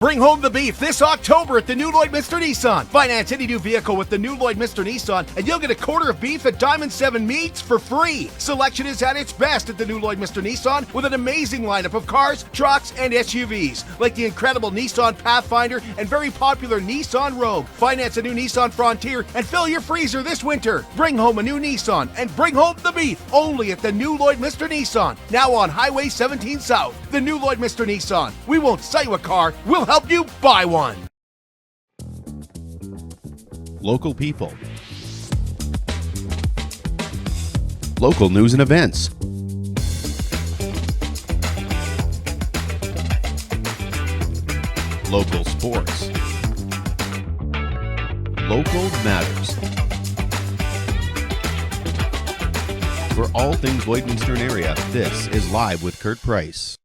Bring home the beef this October at the new Lloydminster Nissan. Finance any new vehicle with the new Lloydminster Nissan, and you'll get a quarter of beef at Diamond 7 Meats for free. Selection is at its best at the new Lloydminster Nissan with an amazing lineup of cars, trucks, and SUVs, like the incredible Nissan Pathfinder and very popular Nissan Rogue. Finance a new Nissan Frontier and fill your freezer this winter. Bring home a new Nissan and bring home the beef only at the new Lloydminster Nissan. Now on Highway 17 South. The new Lloydminster Nissan. We won't sell you a car, we'll help you buy one. Local people. Local news and events. Local sports. Local matters. For all things Lloydminster and area, this is Live with Kurt Price.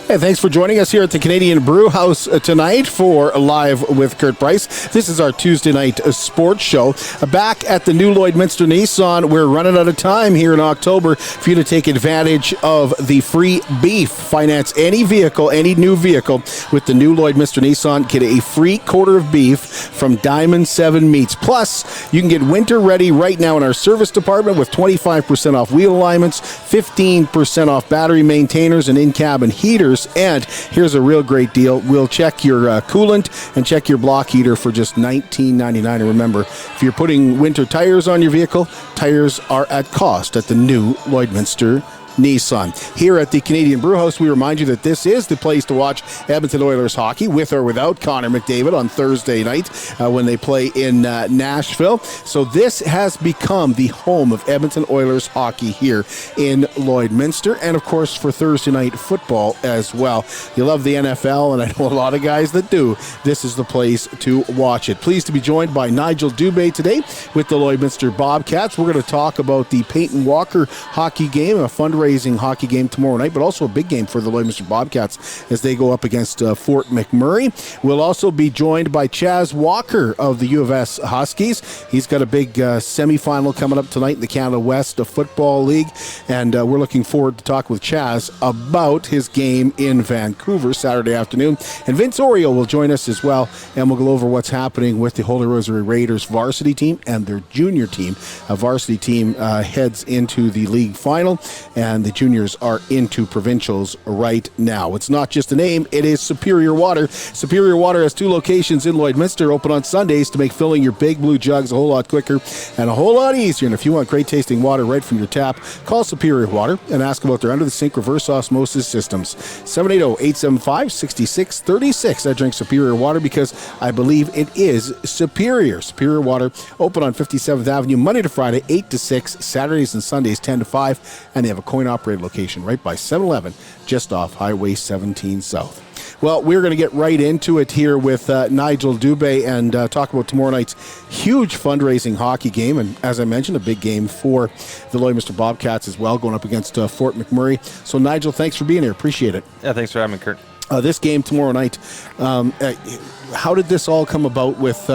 Hey, thanks for joining us here at the Canadian Brew House tonight for Live with Kurt Price. This is our Tuesday night sports show. Back at the new Lloydminster Nissan, we're running out of time here in October for you to take advantage of the free beef. Finance any vehicle, any new vehicle with the new Lloydminster Nissan. Get a free quarter of beef from Diamond 7 Meats. Plus, you can get winter ready right now in our service department with 25% off wheel alignments, 15% off battery maintainers and in-cabin heaters. And here's a real great deal. We'll check your coolant and check your block heater for just $19.99. And remember, if you're putting winter tires on your vehicle, tires are at cost at the new Lloydminster Nissan. Here at the Canadian Brewhouse, we remind you that this is the place to watch Edmonton Oilers hockey, with or without Connor McDavid, on Thursday night when they play in Nashville. So this has become the home of Edmonton Oilers hockey here in Lloydminster, and of course for Thursday night football as well. You love the NFL, and I know a lot of guys that do. This is the place to watch it. Pleased to be joined by Nigel Dube today with the Lloydminster Bobcats. We're going to talk about the Peyton Walker hockey game, a fundraising hockey game tomorrow night, but also a big game for the Lloydminster Bobcats as they go up against Fort McMurray. We'll also be joined by Chaz Walker of the U of S Huskies. He's got a big semifinal coming up tonight in the Canada West Football League, and we're looking forward to talk with Chaz about his game in Vancouver Saturday afternoon. And Vince Orieux will join us as well, and we'll go over what's happening with the Holy Rosary Raiders varsity team and their junior team. A varsity team heads into the league final, and the juniors are into provincials right now. It's not just a name, it is Superior Water. Superior Water has 2 locations in Lloydminster, open on Sundays to make filling your big blue jugs a whole lot quicker and a whole lot easier. And if you want great tasting water right from your tap, call Superior Water and ask about their under-the-sink reverse osmosis systems. 780-875-6636. I drink Superior Water because I believe it is superior. Superior Water, open on 57th Avenue, Monday to Friday, 8 to 6, Saturdays and Sundays, 10 to 5, and they have a coin-operated location right by 7-Eleven, just off Highway 17 South. Well, we're going to get right into it here with Nigel Dube and talk about tomorrow night's huge fundraising hockey game. And as I mentioned, a big game for the Lloydminster Bobcats as well, going up against Fort McMurray. So, Nigel, thanks for being here. Appreciate it. Yeah, thanks for having me, Kurt. This game tomorrow night, how did this all come about with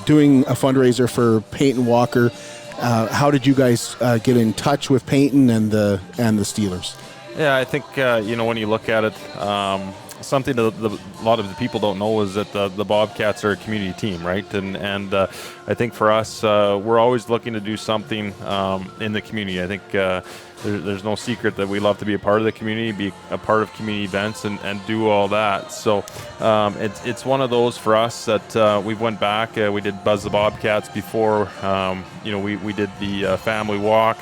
doing a fundraiser for Peyton Walker? How did you guys get in touch with Peyton and the Steelers? Yeah, I think when you look at it, something that a lot of the people don't know is that the Bobcats are a community team, right? And I think for us, we're always looking to do something in the community. I think there's no secret that we love to be a part of the community, be a part of community events, and do all that. So it's one of those for us that we went back. We did Buzz the Bobcats before. We did the family walk.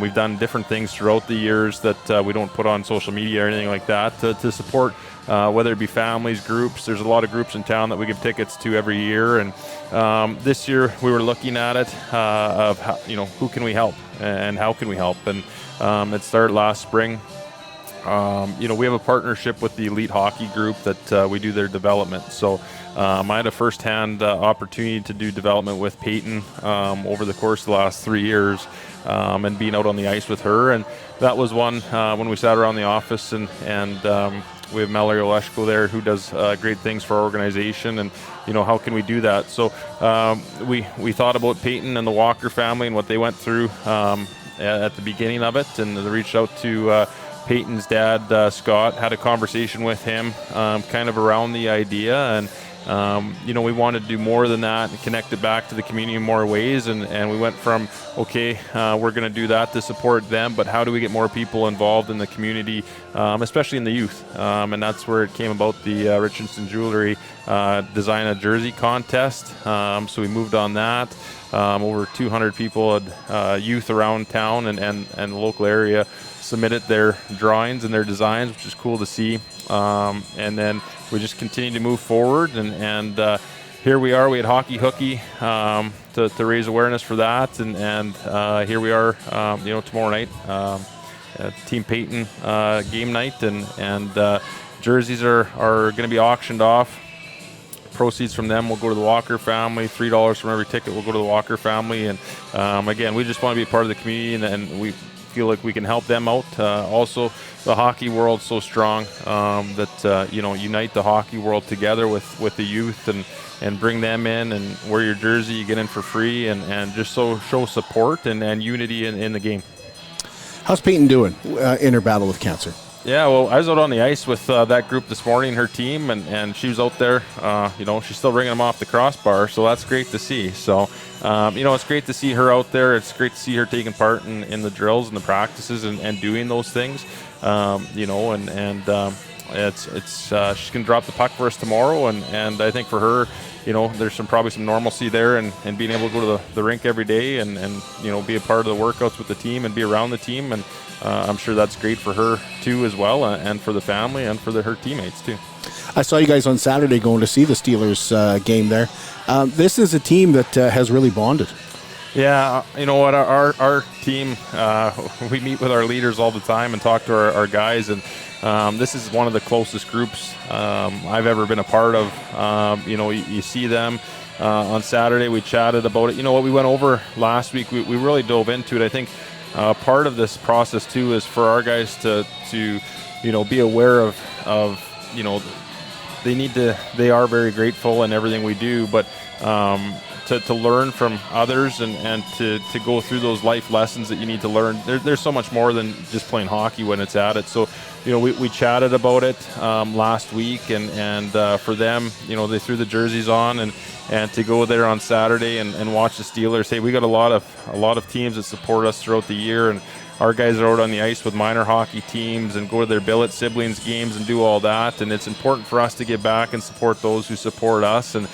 We've done different things throughout the years that we don't put on social media or anything like that to support, whether it be families, groups. There's a lot of groups in town that we give tickets to every year, and this year we were looking at it of how, who can we help and how can we help, and it started last spring. We have a partnership with the Elite Hockey Group that we do their development. So I had a first-hand opportunity to do development with Peyton over the course of the last 3 years, and being out on the ice with her. And that was one when we sat around the office, and we have Mallory Oleshko there who does great things for our organization, and how can we do that? So we thought about Peyton and the Walker family and what they went through at the beginning of it, and they reached out to Peyton's dad, Scott, had a conversation with him kind of around the idea, and we wanted to do more than that and connect it back to the community in more ways. And we went from, we're going to do that to support them, but how do we get more people involved in the community, especially in the youth? And that's where it came about, the Richardson Jewelry design a jersey contest. So we moved on that. Over 200 people, youth around town and the local area, submitted their drawings and their designs, which is cool to see. And then we just continue to move forward, and here we are. We had Huskie to raise awareness for that, and here we are. Tomorrow night, Team Peyton game night, and jerseys are going to be auctioned off. Proceeds from them will go to the Walker family. $3 from every ticket will go to the Walker family, and again, we just want to be a part of the community, and we feel like we can help them out. Also, the hockey world's so strong that unite the hockey world together with the youth and bring them in and wear your jersey, you get in for free, and just show support and unity in the game. How's Peyton doing in her battle with cancer? Yeah, well, I was out on the ice with that group this morning, her team, and she was out there. She's still ringing them off the crossbar, so that's great to see. So, it's great to see her out there. It's great to see her taking part in the drills and the practices and doing those things. She's gonna drop the puck for us tomorrow, and I think for her, there's probably some normalcy there, and being able to go to the rink every day and be a part of the workouts with the team and be around the team, and I'm sure that's great for her too as well, and for the family and for her teammates too. I saw you guys on Saturday going to see the Steelers game there. This is a team that has really bonded. Yeah, you know what, our team, we meet with our leaders all the time and talk to our guys, and this is one of the closest groups I've ever been a part of. You see them on Saturday. We chatted about it. You know what, we went over last week. We really dove into it. I think part of this process too is for our guys to be aware of they are very grateful in everything we do, but to learn from others and to go through those life lessons that you need to learn. There's so much more than just playing hockey when it's at it. So, we chatted about it last week, and for them, they threw the jerseys on and to go there on Saturday and watch the Steelers. Hey, we got a lot of teams that support us throughout the year, and our guys are out on the ice with minor hockey teams and go to their billet siblings games and do all that. And it's important for us to give back and support those who support us. And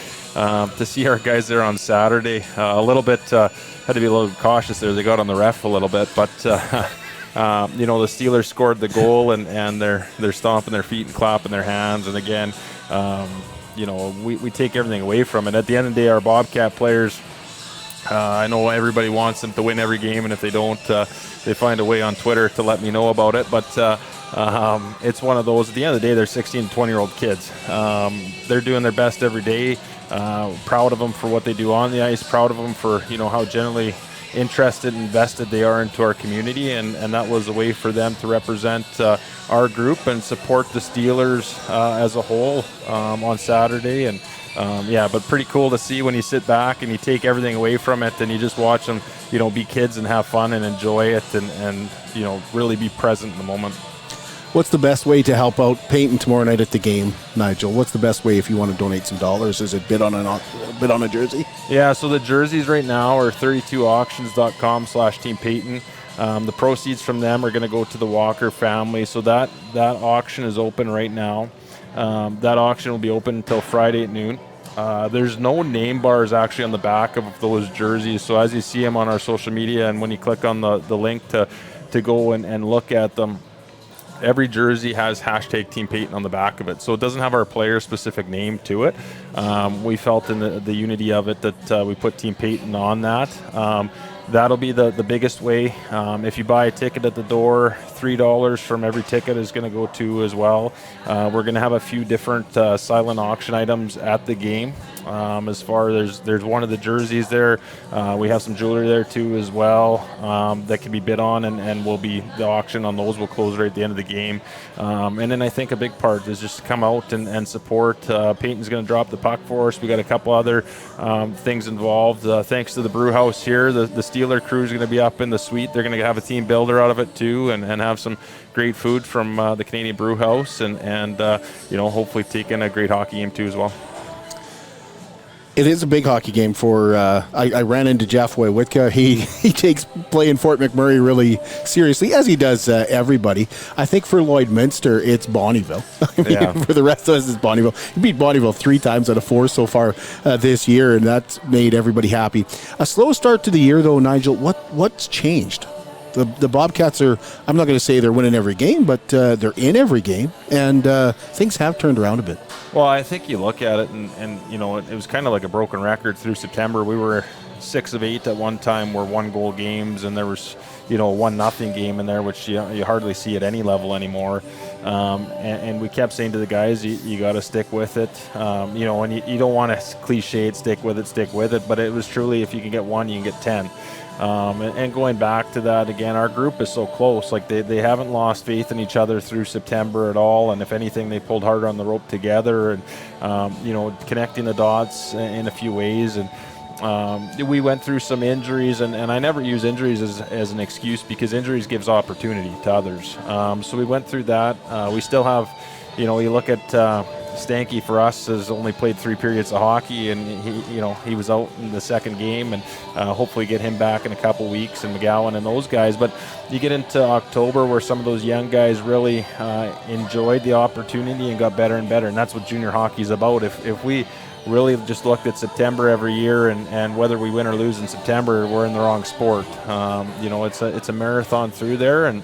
to see our guys there on Saturday, a little bit, had to be a little cautious there. They got on the ref a little bit, but the Steelers scored the goal, and they're stomping their feet and clapping their hands. And again, we take everything away from it. At the end of the day, our Bobcat players, I know everybody wants them to win every game, and if they don't, they find a way on Twitter to let me know about it. But it's one of those, at the end of the day, they're 16 to 20-year-old kids. They're doing their best every day. Proud of them for what they do on the ice, proud of them for how generally interested and invested they are into our community, and that was a way for them to represent our group and support the Steelers as a whole on Saturday. And but pretty cool to see when you sit back and you take everything away from it and you just watch them be kids and have fun and enjoy it and really be present in the moment. What's the best way to help out Peyton tomorrow night at the game, Nigel? What's the best way if you want to donate some dollars? Is it bid on a jersey? Yeah, so the jerseys right now are 32auctions.com/Team Peyton. The proceeds from them are going to go to the Walker family. So that auction is open right now. That auction will be open until Friday at noon. There's no name bars actually on the back of those jerseys. So as you see them on our social media, and when you click on the link to go and look at them, every jersey has hashtag Team Peyton on the back of it. So it doesn't have our player-specific name to it. We felt in the unity of it that we put Team Peyton on that. That'll be the biggest way. If you buy a ticket at the door, $3 from every ticket is going to go to as well. We're going to have a few different silent auction items at the game. As far there's one of the jerseys there. We have some jewelry there too as well that can be bid on, and will be the auction on those will close right at the end of the game. And then I think a big part is just to come out and support. Peyton's going to drop the puck for us. We got a couple other things involved. Thanks to the brew house here, the Steeler crew is going to be up in the suite. They're going to have a team builder out of it too, and have some great food from the Canadian Brew House, and hopefully take in a great hockey game too as well. It is a big hockey game for. I ran into Jeff Wojciechowski. He takes playing Fort McMurray really seriously, as he does everybody. I think for Lloydminster, it's Bonnyville. For the rest of us, it's Bonnyville. He beat Bonnyville 3 times out of 4 so far this year, and that's made everybody happy. A slow start to the year, though, Nigel. What's changed? The Bobcats are, I'm not going to say they're winning every game, but they're in every game, and things have turned around a bit. Well, I think you look at it, and it was kind of like a broken record through September. We were 6 of 8 at one time were 1-goal games, and there was, a 1-0 game in there, which you hardly see at any level anymore. And we kept saying to the guys, you got to stick with it. And you don't want to cliche it, stick with it. But it was truly, if you can get 1, you can get 10. And going back to that again, our group is so close. Like they haven't lost faith in each other through September at all. And if anything, they pulled harder on the rope together, and connecting the dots in a few ways. And we went through some injuries, and I never use injuries as an excuse, because injuries gives opportunity to others. So we went through that. We still have, you look at Stanky for us has only played 3 periods of hockey, and he was out in the second game, and hopefully get him back in a couple weeks, and McGowan and those guys. But you get into October where some of those young guys really enjoyed the opportunity and got better and better, and that's what junior hockey is about. If we really just looked at September every year, and whether we win or lose in September, we're in the wrong sport. It's a marathon through there, and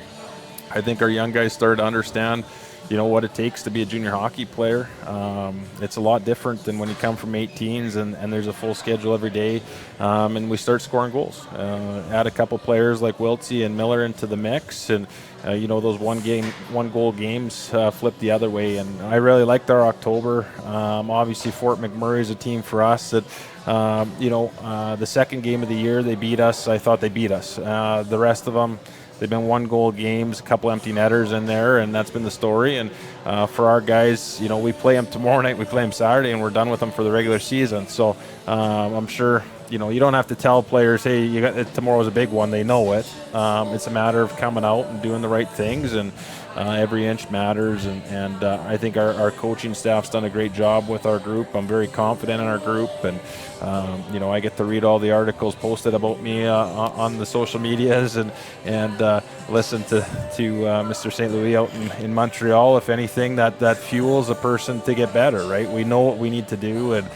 I think our young guys started to understand what it takes to be a junior hockey player. It's a lot different than when you come from 18s and there's a full schedule every day, and we start scoring goals. Add a couple players like Wiltsey and Miller into the mix, and those 1-goal games flip the other way. And I really liked our October. Obviously Fort McMurray is a team for us that the second game of the year they beat us. I thought they beat us. The rest of them, they've been 1-goal games, a couple empty netters in there, and that's been the story. And for our guys, we play them tomorrow night, we play them Saturday, and we're done with them for the regular season. So I'm sure, you don't have to tell players, hey, tomorrow's a big one. They know it. It's a matter of coming out and doing the right things, and every inch matters. And I think our coaching staff's done a great job with our group. I'm very confident in our group, and I get to read all the articles posted about me on the social medias, and listen to Mr. St. Louis out in Montreal. If anything, that fuels a person to get better, right? We know what we need to do, and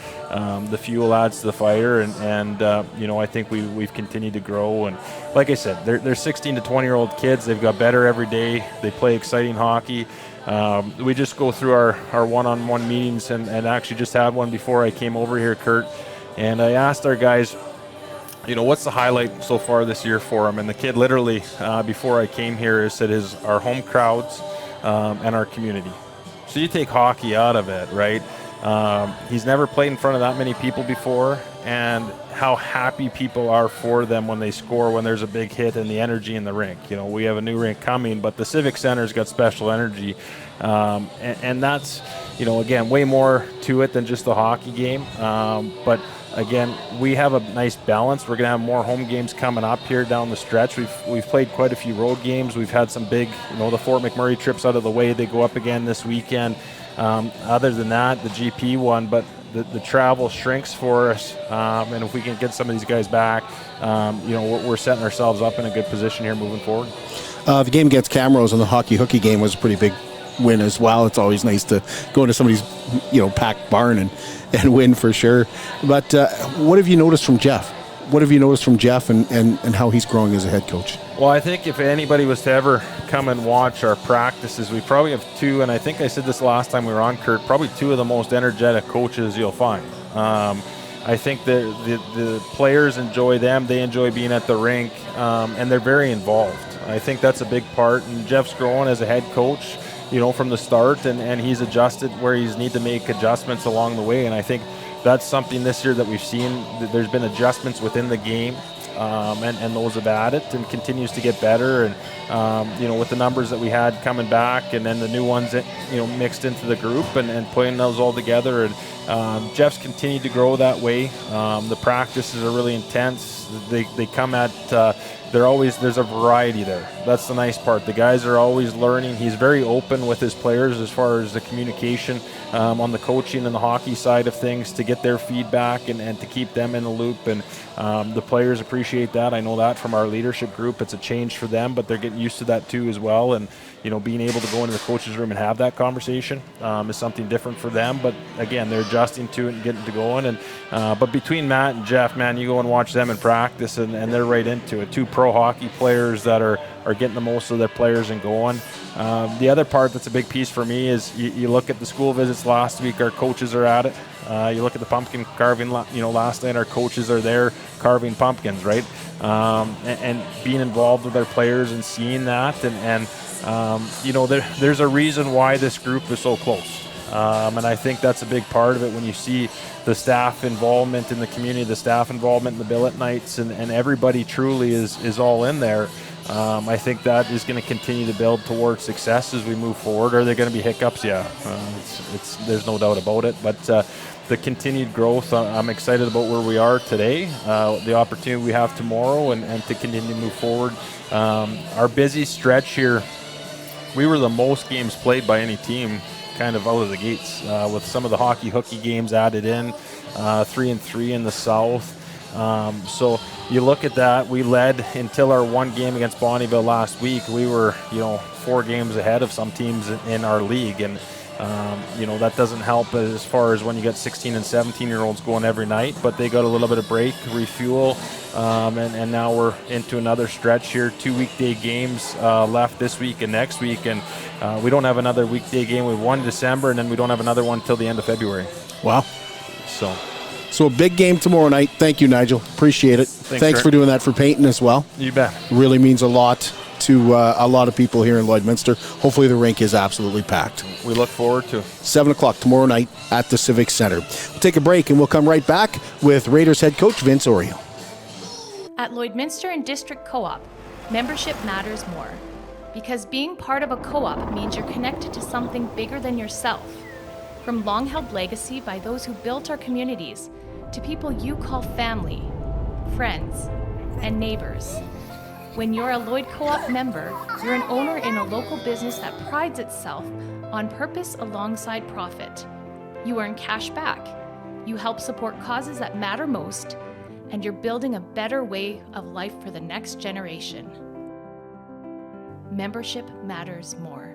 the fuel adds to the fire, and I think we've continued to grow. And like I said, they're 16 to 20-year-old kids. They've got better every day. They play exciting hockey. We just go through our one-on-one meetings, and actually just had one before I came over here, Kurt, and I asked our guys, what's the highlight so far this year for them? And the kid literally, before I came here, said our home crowds and our community. So you take hockey out of it, right? He's never played in front of that many people before, and how happy people are for them when they score, when there's a big hit, and the energy in the rink. We have a new rink coming, but the Civic Center's got special energy. And that's, again, way more to it than just the hockey game. But again, we have a nice balance. We're going to have more home games coming up here down the stretch. We've played quite a few road games. We've had some big, the Fort McMurray trips out of the way. They go up again this weekend. Other than that, the GP one, but the travel shrinks for us, and if we can get some of these guys back, we're setting ourselves up in a good position here moving forward. The game against Camrose and the hockey game was a pretty big win as well. It's always nice to go into somebody's packed barn and win for sure. But what have you noticed from Jeff? What have you noticed from Jeff and how he's growing as a head coach? Well, I think if anybody was to ever come and watch our practices, we probably have 2, and I think I said this last time we were on, Kurt, probably 2 of the most energetic coaches you'll find. I think the players enjoy them. They enjoy being at the rink, and they're very involved. I think that's a big part, and Jeff's growing as a head coach, from the start, and he's adjusted where he's need to make adjustments along the way, and I think that's something this year that we've seen. There's been adjustments within the game. And those have added and continues to get better. And, with the numbers that we had coming back and then the new ones that, mixed into the group and putting those all together. And Jeff's continued to grow that way. The practices are really intense. They come at, there's a variety there. That's the nice part. The guys are always learning. He's very open with his players as far as the communication on the coaching and the hockey side of things to get their feedback and to keep them in the loop. And the players appreciate that. I know that from our leadership group. It's a change for them, but they're getting used to that too as well. And, being able to go into the coach's room and have that conversation is something different for them. But again, they're adjusting to it and getting to going. And but between Matt and Jeff, man, you go and watch them in practice and they're right into it. Two pro hockey players that are getting the most of their players and going. The other part that's a big piece for me is you look at the school visits last week, our coaches are at it. You look at the pumpkin carving, last night our coaches are there carving pumpkins, right? And being involved with our players and seeing that. There's a reason why this group is so close. And I think that's a big part of it when you see the staff involvement in the community, the staff involvement in the billet nights, and everybody truly is all in there. I think that is going to continue to build towards success as we move forward. Are there going to be hiccups? Yeah, there's no doubt about it. But the continued growth, I'm excited about where we are today, the opportunity we have tomorrow, and to continue to move forward. Our busy stretch here, we were the most games played by any team kind of out of the gates, with some of the hockey hooky games added in, 3-3 in the South. So you look at that, we led until our one game against Bonnyville last week. We were, 4 games ahead of some teams in our league. And, that doesn't help as far as when you got 16 and 17-year-olds going every night, but they got a little bit of break, refuel, and now we're into another stretch here. 2 weekday games left this week and next week, and we don't have another weekday game. We have one in December, and then we don't have another one till the end of February. Wow. So a big game tomorrow night. Thank you, Nigel. Appreciate it. Thanks for doing that for Peyton as well. You bet. Really means a lot to a lot of people here in Lloydminster. Hopefully the rink is absolutely packed. We look forward to 7 o'clock tomorrow night at the Civic Center. We'll take a break and we'll come right back with Raiders head coach Vince Orieux. At Lloydminster and District Co-op, membership matters more. Because being part of a co-op means you're connected to something bigger than yourself. From long-held legacy by those who built our communities to people you call family, friends, and neighbors. When you're a Lloyd Co-op member, you're an owner in a local business that prides itself on purpose alongside profit. You earn cash back, you help support causes that matter most, and you're building a better way of life for the next generation. Membership matters more.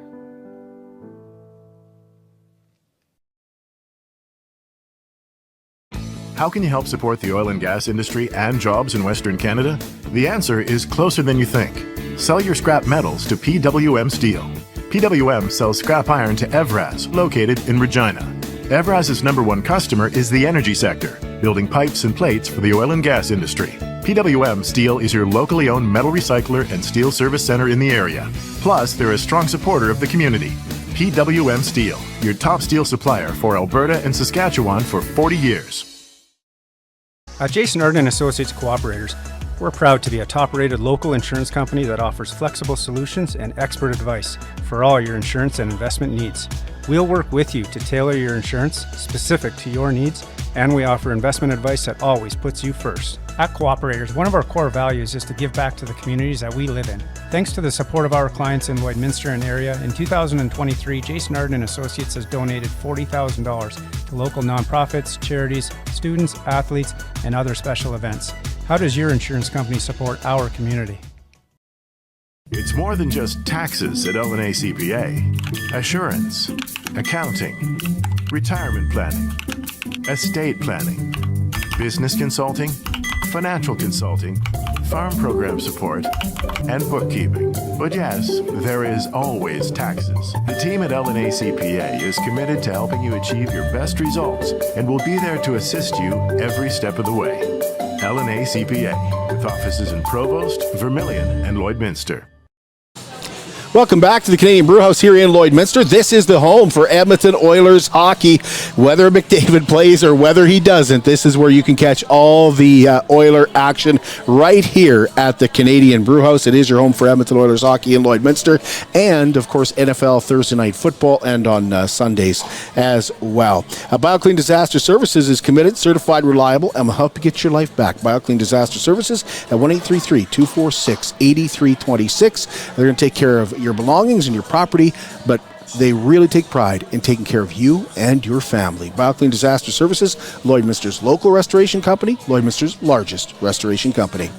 How can you help support the oil and gas industry and jobs in Western Canada? The answer is closer than you think. Sell your scrap metals to PWM Steel. PWM sells scrap iron to Evraz, located in Regina. Evraz's #1 customer is the energy sector, building pipes and plates for the oil and gas industry. PWM Steel is your locally owned metal recycler and steel service center in the area. Plus, they're a strong supporter of the community. PWM Steel, your top steel supplier for Alberta and Saskatchewan for 40 years. At Jason Arden Associates Cooperators, we're proud to be a top-rated local insurance company that offers flexible solutions and expert advice for all your insurance and investment needs. We'll work with you to tailor your insurance specific to your needs, and we offer investment advice that always puts you first. At Cooperators, one of our core values is to give back to the communities that we live in. Thanks to the support of our clients in Lloydminster and area, in 2023, Jason Arden Associates has donated $40,000 to local nonprofits, charities, students, athletes, and other special events. How does your insurance company support our community? It's more than just taxes at L&A CPA. Assurance, accounting, retirement planning, estate planning, business consulting, financial consulting, farm program support, and bookkeeping. But yes, there is always taxes. The team at L&A CPA is committed to helping you achieve your best results and will be there to assist you every step of the way. L&A CPA, with offices in Provost, Vermilion, and Lloydminster. Welcome back to the Canadian Brewhouse here in Lloydminster. This is the home for Edmonton Oilers hockey. Whether McDavid plays or whether he doesn't, this is where you can catch all the Oiler action right here at the Canadian Brewhouse. It is your home for Edmonton Oilers hockey in Lloydminster, and of course NFL Thursday night football, and on Sundays as well. BioClean Disaster Services is committed, certified, reliable, and will help you get your life back. BioClean Disaster Services at 1-833-246-8326. They're going to take care of your belongings and your property, but they really take pride in taking care of you and your family. BioClean Disaster Services, Lloydminster's local restoration company, Lloydminster's largest restoration company.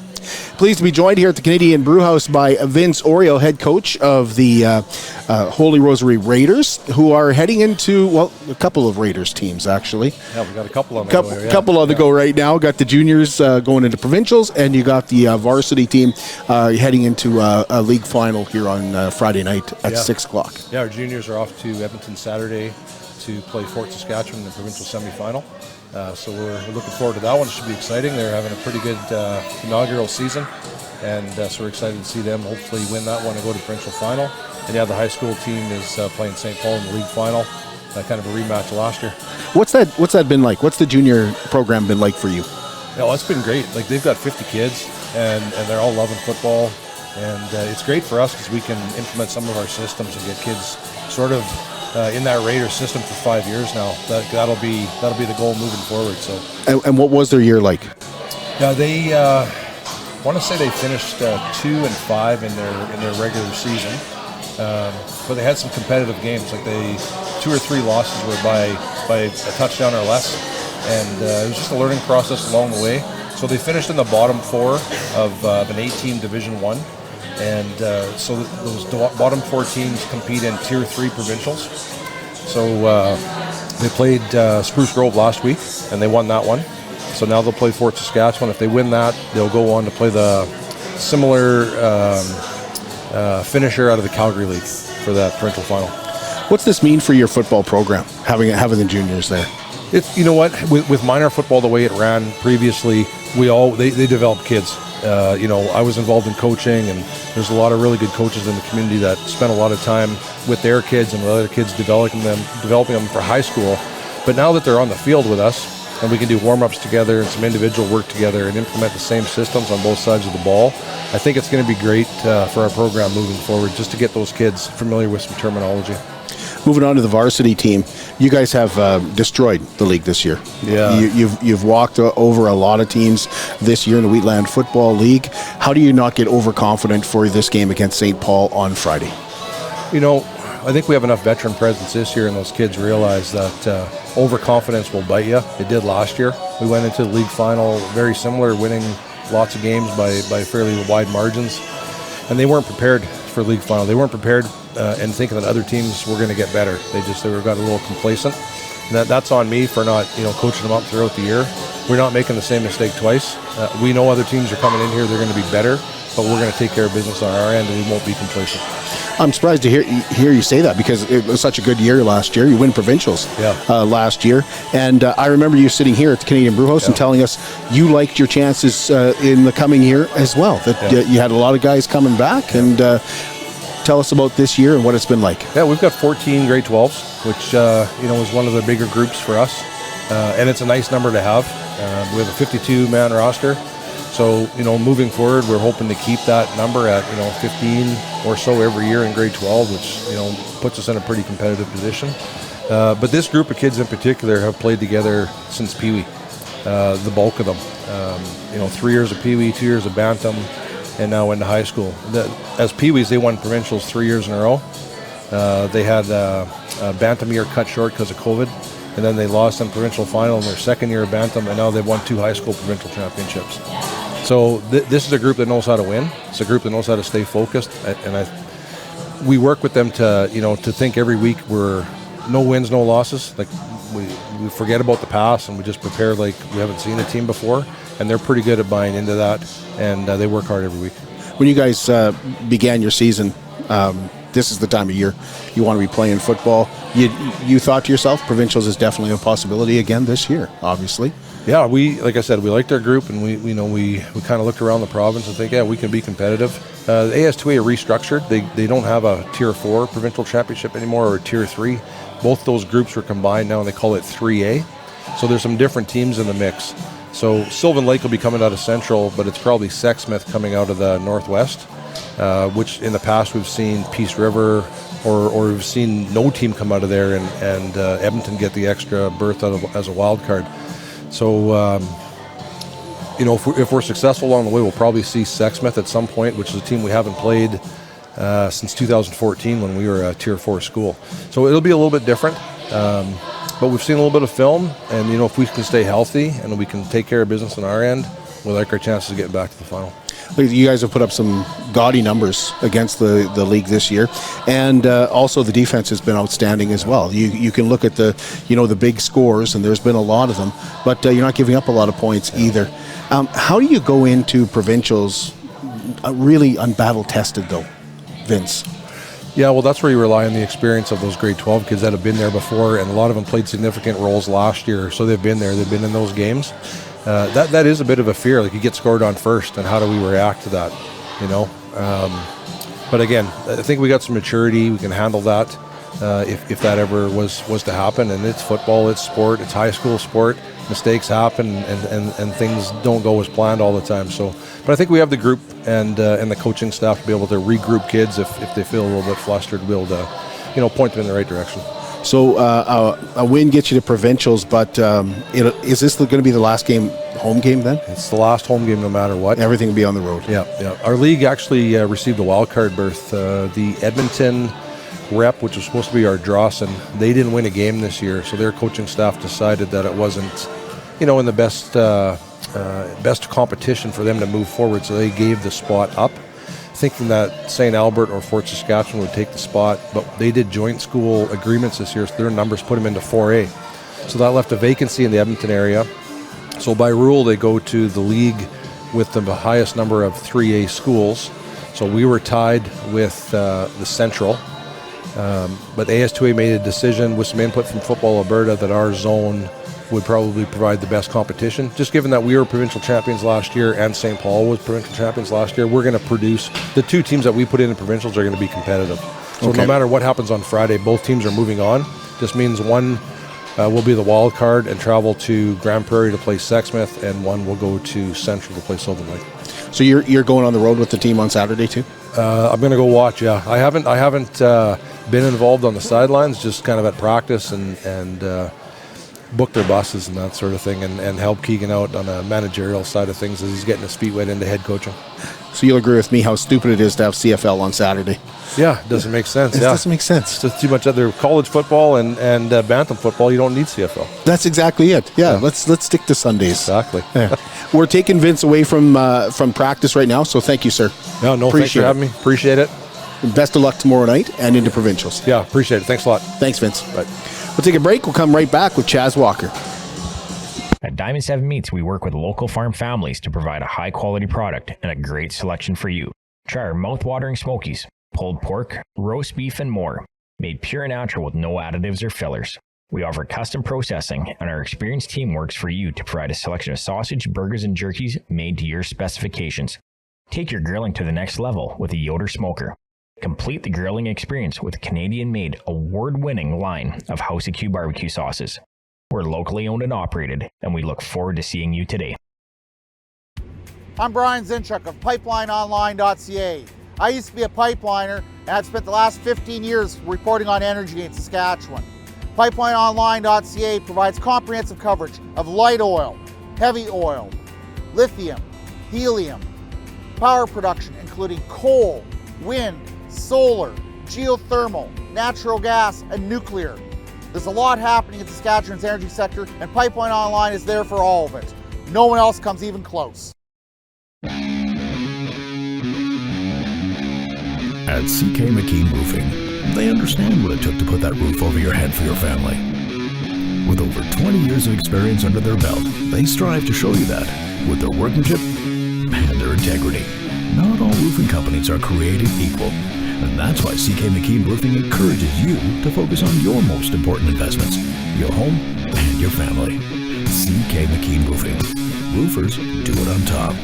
Pleased to be joined here at the Canadian Brewhouse by Vince Orieux, head coach of the Holy Rosary Raiders, who are heading into, well, a couple of Raiders teams, actually. Yeah, we got a couple on the go. Couple on the go right now. Got the juniors going into provincials, and you got the varsity team heading into a league final here on Friday night at 6 o'clock. Yeah, our juniors are off to Edmonton Saturday to play Fort Saskatchewan in the provincial semifinal. So we're looking forward to that one. It should be exciting. They're having a pretty good inaugural season, and so we're excited to see them hopefully win that one and go to the provincial final. And yeah, the high school team is playing St. Paul in the league final, kind of a rematch of last year. What's that been like? What's the junior program been like for you? Yeah, it's been great. Like, they've got 50 kids, and they're all loving football, and it's great for us because we can implement some of our systems and get kids sort of in that Raider system for 5 years now. That'll be the goal moving forward. So. And what was their year like? Yeah, they want to say they finished 2-5 in their regular season, but they had some competitive games. Like, 2 or 3 losses were by a touchdown or less, and it was just a learning process along the way. So they finished in the bottom 4 of an 8-team Division I. And so those bottom 4 teams compete in Tier 3 provincials. So they played Spruce Grove last week, and they won that one. So now they'll play Fort Saskatchewan. If they win that, they'll go on to play the similar finisher out of the Calgary League for that provincial final. What's this mean for your football program, having the juniors there? It's, you know what, with minor football the way it ran previously, they developed kids. I was involved in coaching, and there's a lot of really good coaches in the community that spent a lot of time with their kids and with other kids developing them for high school. But now that they're on the field with us, and we can do warm-ups together and some individual work together and implement the same systems on both sides of the ball, I think it's going to be great for our program moving forward, just to get those kids familiar with some terminology. Moving on to the varsity team, you guys have destroyed the league this year. Yeah, you've walked over a lot of teams this year in the Wheatland Football League. How do you not get overconfident for this game against St. Paul on Friday? I think we have enough veteran presence this year, and those kids realize that overconfidence will bite you. It did last year. We went into the league final very similar, winning lots of games by fairly wide margins, and they weren't prepared for league final. They weren't prepared and thinking that other teams were going to get better. They got a little complacent. And that's on me for not coaching them up throughout the year. We're not making the same mistake twice. We know other teams are coming in here. They're going to be better, but we're going to take care of business on our end, and we won't be complacent. I'm surprised to hear you say that, because it was such a good year last year. You win provincials last year, and I remember you sitting here at the Canadian Brewhouse and telling us you liked your chances in the coming year as well. That you had a lot of guys coming back, and tell us about this year and what it's been like. Yeah, we've got 14 grade 12s, which is one of the bigger groups for us, and it's a nice number to have. We have a 52-man roster. So, moving forward, we're hoping to keep that number at, 15 or so every year in grade 12, which, puts us in a pretty competitive position. But this group of kids in particular have played together since Pee Wee, the bulk of them. 3 years of Pee Wee, 2 years of Bantam, and now into high school. As Pee Wees, they won provincials 3 years in a row. They had a Bantam year cut short because of COVID, and then they lost in provincial final in their second year of Bantam, and now they've won 2 high school provincial championships. So this is a group that knows how to win. It's a group that knows how to stay focused, and we work with them to think every week we're no wins, no losses. Like, we forget about the past and we just prepare like we haven't seen a team before, and they're pretty good at buying into that, and they work hard every week. When you guys began your season, this is the time of year you want to be playing football. You thought to yourself, provincials is definitely a possibility again this year, obviously. Yeah, like I said, we liked our group, and we kind of looked around the province and think, yeah, we can be competitive. The AS2A are restructured. They don't have a Tier 4 provincial championship anymore, or a Tier 3. Both those groups were combined now, and they call it 3A. So there's some different teams in the mix. So Sylvan Lake will be coming out of Central, but it's probably Sexsmith coming out of the Northwest, which in the past we've seen Peace River, or we've seen no team come out of there, and Edmonton get the extra berth as a wild card. So, if we're successful along the way, we'll probably see Sexsmith at some point, which is a team we haven't played since 2014 when we were a Tier 4 school. So it'll be a little bit different, but we've seen a little bit of film, and if we can stay healthy and we can take care of business on our end, we like our chances of getting back to the final. You guys have put up some gaudy numbers against the league this year, and also the defense has been outstanding as well. You can look at the big scores, and there's been a lot of them, but you're not giving up a lot of points either. How do you go into provincials really unbattle tested though, Vince? Yeah, well, that's where you rely on the experience of those grade 12 kids that have been there before, and a lot of them played significant roles last year, so they've been there, they've been in those games. That is a bit of a fear, like you get scored on first, and how do we react to that, but again, I think we got some maturity, we can handle that if that ever was to happen, and it's football, it's sport, it's high school sport, mistakes happen, and things don't go as planned all the time, but I think we have the group and the coaching staff to be able to regroup kids if they feel a little bit flustered, to be able to point them in the right direction. So a win gets you to provincials, but is this going to be the last home game then? It's the last home game no matter what. Everything will be on the road. Yeah. Our league actually received a wild card berth. The Edmonton rep, which was supposed to be our Drawson, they didn't win a game this year, so their coaching staff decided that it wasn't, in the best competition for them to move forward, so they gave the spot up, thinking that St. Albert or Fort Saskatchewan would take the spot, but they did joint school agreements this year, so their numbers put them into 4A. So that left a vacancy in the Edmonton area. So by rule, they go to the league with the highest number of 3A schools. So we were tied with the Central, but AS2A made a decision with some input from Football Alberta that our zone would probably provide the best competition. Just given that we were provincial champions last year and St. Paul was provincial champions last year, we're going to produce, the two teams that we put in provincials are going to be competitive. So no matter what happens on Friday, both teams are moving on. Just means one will be the wild card and travel to Grand Prairie to play Sexsmith, and one will go to Central to play Sylvan Lake. So you're going on the road with the team on Saturday too? I'm going to go watch, yeah. I haven't been involved on the sidelines, just kind of at practice and book their buses and that sort of thing, and help Keegan out on the managerial side of things as he's getting his feet wet into head coaching. So you'll agree with me how stupid it is to have CFL on Saturday? Yeah, it doesn't make sense. It doesn't make sense. It's just too much other college football and bantam football. You don't need CFL. That's exactly it. Yeah. Let's stick to Sundays. Exactly. Yeah. We're taking Vince away from practice right now, so thank you, sir. No, thanks for having me. Appreciate it. Best of luck tomorrow night and into provincials. Yeah, appreciate it. Thanks a lot. Thanks, Vince. Bye. We'll take a break. We'll come right back with Chaz Walker. At Diamond 7 Meats, we work with local farm families to provide a high-quality product and a great selection for you. Try our mouth-watering smokies, pulled pork, roast beef, and more, made pure and natural with no additives or fillers. We offer custom processing, and our experienced team works for you to provide a selection of sausage, burgers, and jerkies made to your specifications. Take your grilling to the next level with a Yoder smoker. Complete the grilling experience with a Canadian-made, award-winning line of Huskie barbecue sauces. We're locally owned and operated, and we look forward to seeing you today. I'm Brian Zinchuk of PipelineOnline.ca. I used to be a pipeliner, and I've spent the last 15 years reporting on energy in Saskatchewan. PipelineOnline.ca provides comprehensive coverage of light oil, heavy oil, lithium, helium, power production including coal, wind, solar, geothermal, natural gas, and nuclear. There's a lot happening in Saskatchewan's energy sector, and Pipeline Online is there for all of it. No one else comes even close. At CK McKean Roofing, they understand what it took to put that roof over your head for your family. With over 20 years of experience under their belt, they strive to show you that with their workmanship and their integrity. Not all roofing companies are created equal, and that's why CK McKean Roofing encourages you to focus on your most important investments, your home and your family. CK McKean Roofing. Roofers do it on top.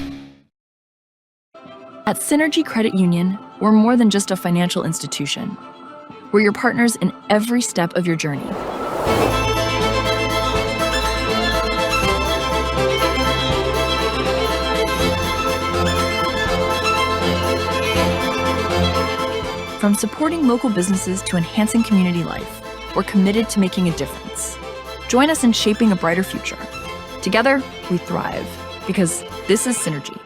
At Synergy Credit Union, we're more than just a financial institution. We're your partners in every step of your journey. From supporting local businesses to enhancing community life, we're committed to making a difference. Join us in shaping a brighter future. Together, we thrive, because this is Synergy.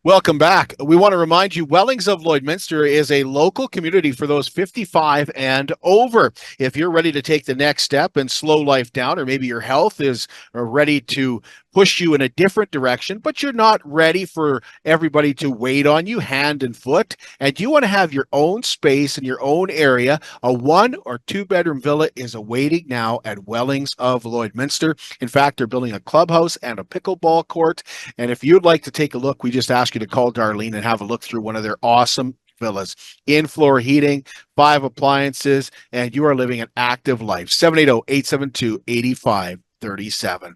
Welcome back. We want to remind you, Wellings of Lloydminster is a local community for those 55 and over. If you're ready to take the next step and slow life down, or maybe your health is ready to push you in a different direction, but you're not ready for everybody to wait on you hand and foot, and you want to have your own space in your own area, a 1 or 2 bedroom villa is awaiting now at Wellings of Lloydminster. In fact, they're building a clubhouse and a pickleball court. And if you'd like to take a look, we just ask you to call Darlene and have a look through one of their awesome villas. In-floor heating, 5 appliances, and you are living an active life. 780-872-8537.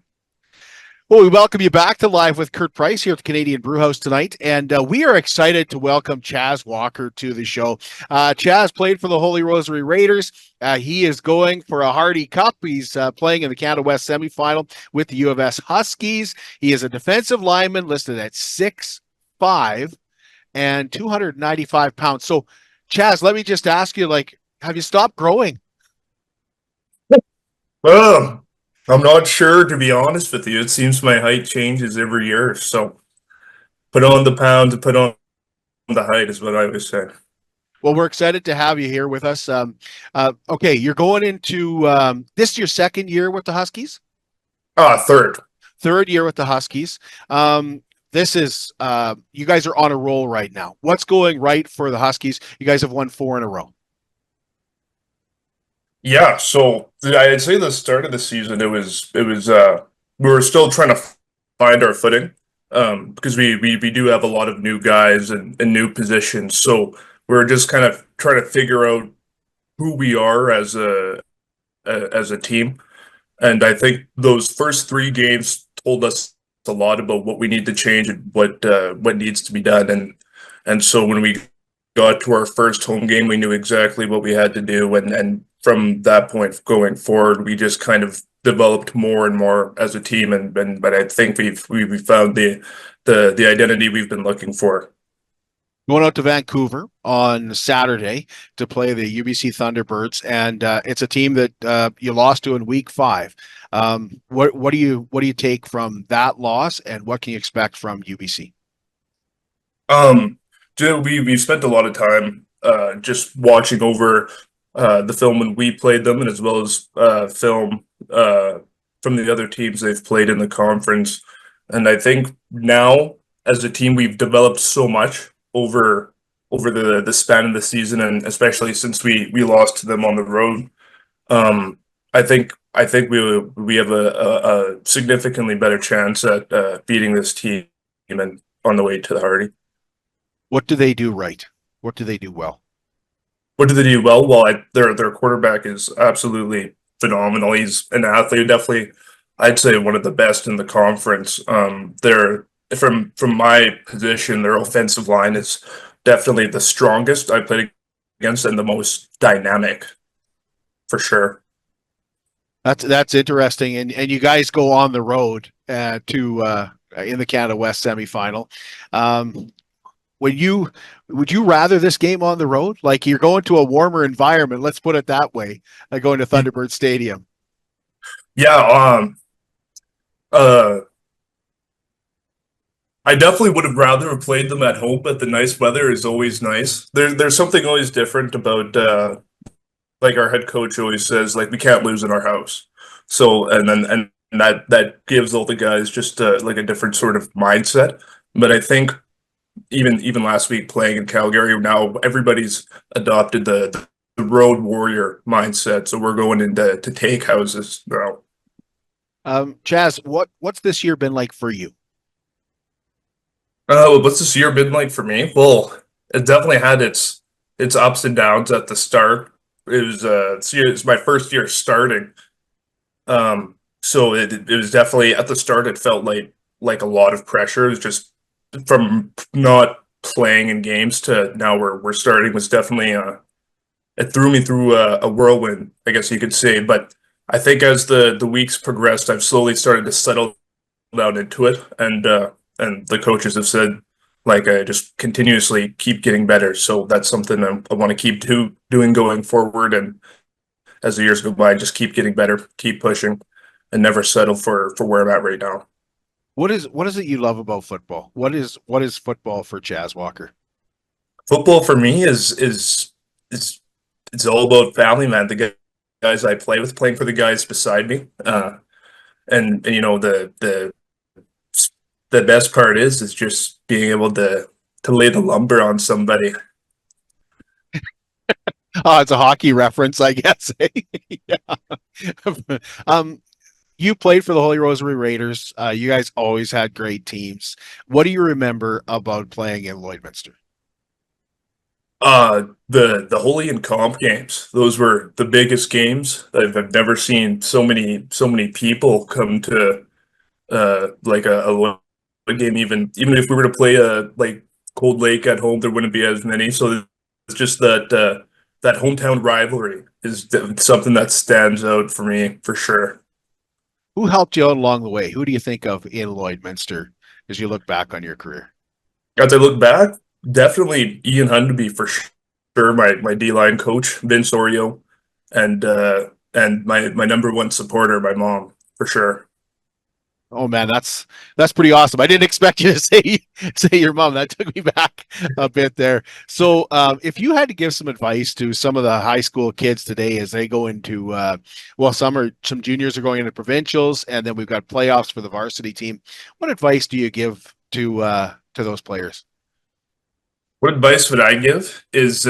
Well, we welcome you back to Live with Kurt Price here at the Canadian Brewhouse tonight, and we are excited to welcome Chaz Walker to the show. Chaz played for the Holy Rosary Raiders. He is going for a Hardy Cup. He's playing in the Canada West semifinal with the U of S Huskies. He is a defensive lineman listed at 6'5" and 295 pounds. So, Chaz, let me just ask you, have you stopped growing? I'm not sure, to be honest with you. It seems my height changes every year. So put on the pounds and put on the height is what I always say. Well, we're excited to have you here with us. Okay, you're going into this is your second year with the Huskies? Third. Third year with the Huskies. This is you guys are on a roll right now. What's going right for the Huskies? You guys have won 4 in a row. Yeah, so I'd say the start of the season, it was we were still trying to find our footing because we do have a lot of new guys and new positions. So we're just kind of trying to figure out who we are as a team. And I think those first 3 games told us a lot about what we need to change and what needs to be done. And so when we got to our first home game, we knew exactly what we had to do, and from that point going forward, we just kind of developed more and more as a team, but I think we've found the identity we've been looking for. Going out to Vancouver on Saturday to play the UBC Thunderbirds, and it's a team that you lost to in Week 5. What do you take from that loss, and what can you expect from UBC? We spent a lot of time just watching over the film when we played them, and as well as film from the other teams they've played in the conference. And I think now, as a team, we've developed so much over the span of the season, and especially since we lost to them on the road. I think we have a significantly better chance at beating this team and on the way to the Hardy. What do they do right? What do they do well? What do they do well? Well, their quarterback is absolutely phenomenal. He's an athlete, definitely, I'd say one of the best in the conference. They're from my position, their offensive line is definitely the strongest I played against and the most dynamic, for sure. That's interesting, and you guys go on the road to in the Canada West semifinal. Would you rather this game on the road? Like, you're going to a warmer environment, let's put it that way, like going to Thunderbird Stadium. Yeah, I definitely would have rather have played them at home, but the nice weather is always nice. There's something always different about like our head coach always says, like, we can't lose in our house. So and that gives all the guys just like a different sort of mindset. But I think even last week playing in Calgary, now everybody's adopted the road warrior mindset. So we're going into take houses now. Chaz, what's this year been like for you? What's this year been like for me? Well, it definitely had its ups and downs at the start. It was it's my first year starting. So it was definitely at the start. It felt like a lot of pressure. It was just from not playing in games to now we're starting was definitely it threw me through a whirlwind, I guess you could say. But I think as the weeks progressed, I've slowly started to settle down into it, and the coaches have said like I just continuously keep getting better. So that's something I want to keep doing going forward, and as the years go by, just keep getting better, keep pushing, and never settle for where I'm at right now. What is it you love about football? What is football for Chaz Walker? Football for me is it's all about family, man. The guys I play with, playing for the guys beside me, and you know the best part is just being able to lay the lumber on somebody. Oh, it's a hockey reference, I guess. Yeah. You played for the Holy Rosary Raiders. You guys always had great teams. What do you remember about playing in Lloydminster? The Holy and Comp games. Those were the biggest games. I've never seen so many people come to like a game. Even if we were to play like Cold Lake at home, there wouldn't be as many. So it's just that that hometown rivalry is something that stands out for me for sure. Who helped you out along the way? Who do you think of in Lloydminster as you look back on your career? As I look back, definitely Ian Hundaby for sure. My D-line coach, Vince Orieux, and my number one supporter, my mom, for sure. Oh man, that's pretty awesome. I didn't expect you to say your mom. That took me back a bit there. So, if you had to give some advice to some of the high school kids today as they go into, some juniors are going into provincials, and then we've got playoffs for the varsity team. What advice do you give to those players? What advice would I give is,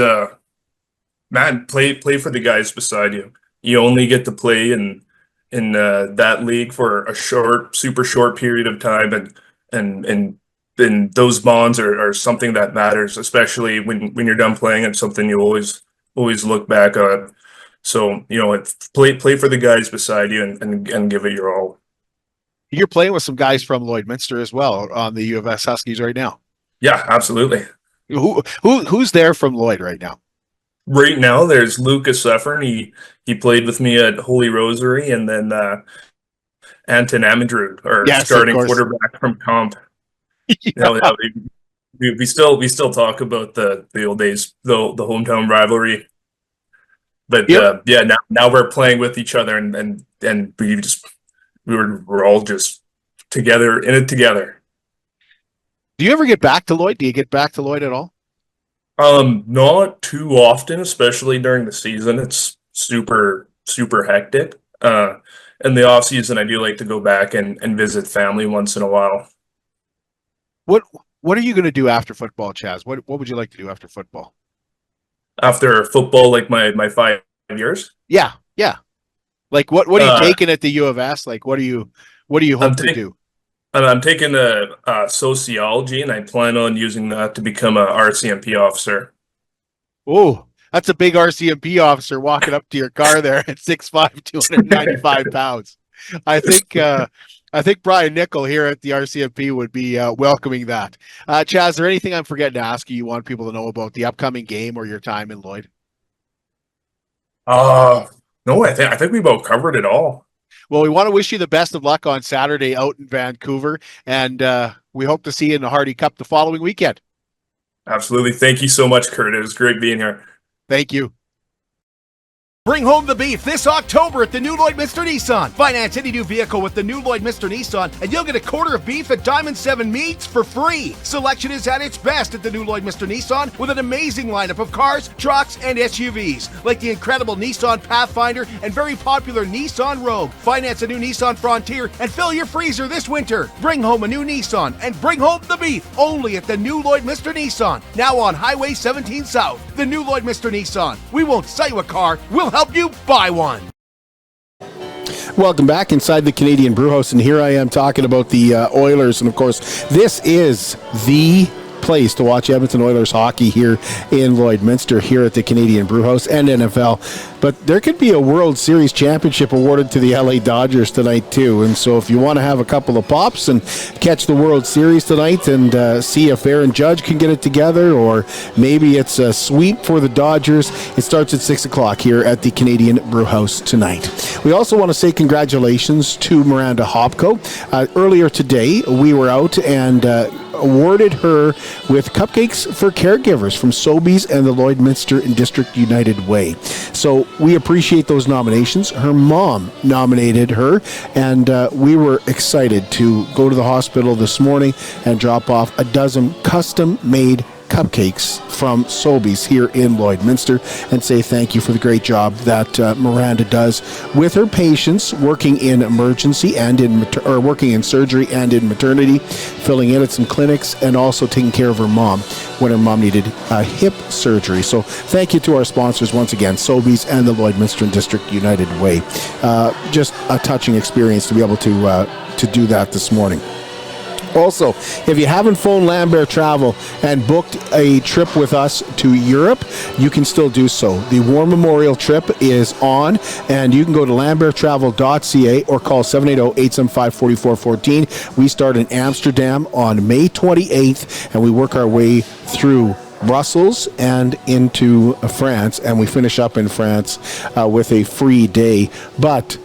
man, play for the guys beside you. You only get to play in that league for a super short period of time, and those bonds are something that matters, especially when you're done playing. It's something you always look back on. So play for the guys beside you and give it your all. You're playing with some guys from Lloydminster as well on the U of S Huskies right now. Yeah, absolutely. Who's there from Lloyd right now? Right now, there's Lucas Suffern. He played with me at Holy Rosary, and then Anton Amidrud, our starting quarterback from Comp. Yeah. We still talk about the old days, the hometown rivalry. But now we're playing with each other, and we're all just together in it together. Do you ever get back to Lloyd? Do you get back to Lloyd at all? Not too often, especially during the season. It's super hectic. In the off season, I do like to go back and visit family once in a while. What are you going to do after football, Chaz? What would you like to do after football? After football, like my 5 years? Yeah. Like what are you taking at the U of S? Like what do you hope to do? I'm taking a sociology, and I plan on using that to become a RCMP officer. Oh, that's a big RCMP officer walking up to your car there at 6'5", 295 pounds. I think Brian Nickel here at the RCMP would be welcoming that. Chaz, is there anything I'm forgetting to ask you want people to know about the upcoming game or your time in Lloyd? No, I think we both covered it all. Well, we want to wish you the best of luck on Saturday out in Vancouver, and we hope to see you in the Hardy Cup the following weekend. Absolutely. Thank you so much, Kurt. It was great being here. Thank you. Bring home the beef this October at the new Lloydminster Nissan. Finance any new vehicle with the new Lloydminster Nissan, and you'll get a quarter of beef at Diamond 7 Meats for free. Selection is at its best at the new Lloydminster Nissan with an amazing lineup of cars, trucks, and SUVs, like the incredible Nissan Pathfinder and very popular Nissan Rogue. Finance a new Nissan Frontier and fill your freezer this winter. Bring home a new Nissan and bring home the beef only at the new Lloydminster Nissan. Now on Highway 17 South. The new Lloydminster Nissan. We won't sell you a car, we'll help you buy one. Welcome back inside the Canadian Brewhouse, and here I am talking about the Oilers, and of course, this is the place to watch Edmonton Oilers hockey here in Lloydminster, here at the Canadian Brewhouse and NFL. But there could be a World Series championship awarded to the LA Dodgers tonight too. And so if you want to have a couple of pops and catch the World Series tonight and see if Aaron Judge can get it together, or maybe it's a sweep for the Dodgers, it starts at 6 o'clock here at the Canadian Brewhouse tonight. We also want to say congratulations to Miranda Hopko. Earlier today, we were out and awarded her with cupcakes for caregivers from Sobeys and the Lloydminster and District United Way. So we appreciate those nominations. Her mom nominated her, and we were excited to go to the hospital this morning and drop off a dozen custom-made cupcakes from Sobeys here in Lloydminster and say thank you for the great job that Miranda does with her patients, working in emergency and working in surgery and in maternity, filling in at some clinics, and also taking care of her mom when her mom needed hip surgery. So thank you to our sponsors once again, Sobeys and the Lloydminster and District United Way. Just a touching experience to be able to do that this morning. Also, if you haven't phoned Lambert Travel and booked a trip with us to Europe, you can still do so. The War Memorial trip is on, and you can go to lamberttravel.ca or call 780-875-4414. We start in Amsterdam on May 28th, and we work our way through Brussels and into France, and we finish up in France with a free day. But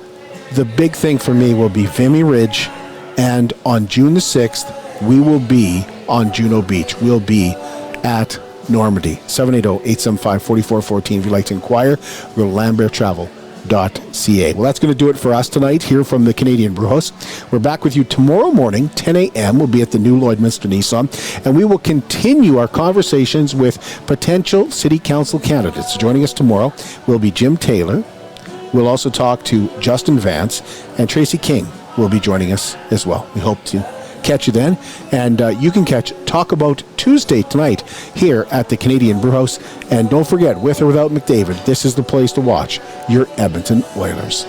the big thing for me will be Vimy Ridge. And on June the 6th, we will be on Juno Beach. We'll be at Normandy. 780-875-4414. If you'd like to inquire, go to lamberttravel.ca. Well, that's going to do it for us tonight here from the Canadian Brewhouse. We're back with you tomorrow morning, 10 a.m. We'll be at the new Lloydminster Nissan, and we will continue our conversations with potential city council candidates. Joining us tomorrow will be Jim Taylor. We'll also talk to Justin Vance, and Tracy King will be joining us as well. We hope to catch you then. And you can catch Talk About Tuesday tonight here at the Canadian Brewhouse. And don't forget, with or without McDavid, this is the place to watch your Edmonton Oilers.